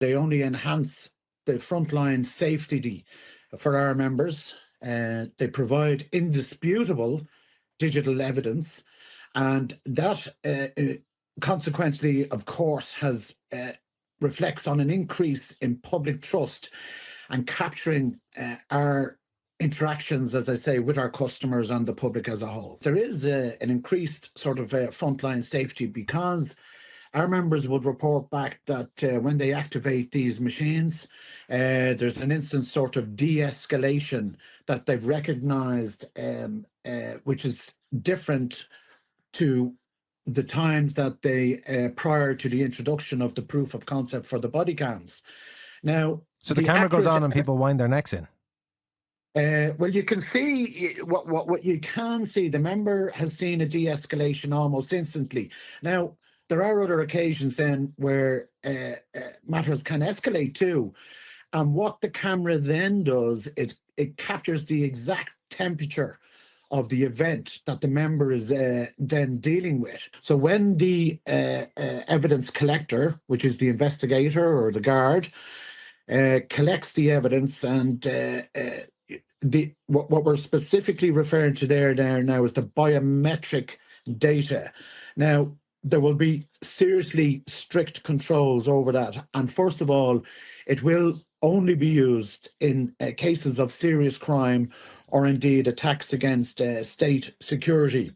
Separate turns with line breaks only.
They only enhance the frontline safety for our members. They provide indisputable digital evidence, and that consequently, of course, has reflects on an increase in public trust and capturing our interactions, as I say, with our customers and the public as a whole. There is an increased sort of frontline safety because our members would report back that when they activate these machines, there's an instant sort of de-escalation that they've recognised, which is different to the times that they, prior to the introduction of the proof of concept for the body cams. Now,
so the camera goes on and people wind their necks in.
Well, you can see what you can see. The member has seen a de-escalation almost instantly. Now, there are other occasions then where matters can escalate too. And what the camera then does, it captures the exact temperature of the event that the member is then dealing with. So when the evidence collector, which is the investigator or the guard, collects the evidence, and what we're specifically referring to there now is the biometric data. Now, there will be seriously strict controls over that. And first of all, it will only be used in cases of serious crime or indeed attacks against state security.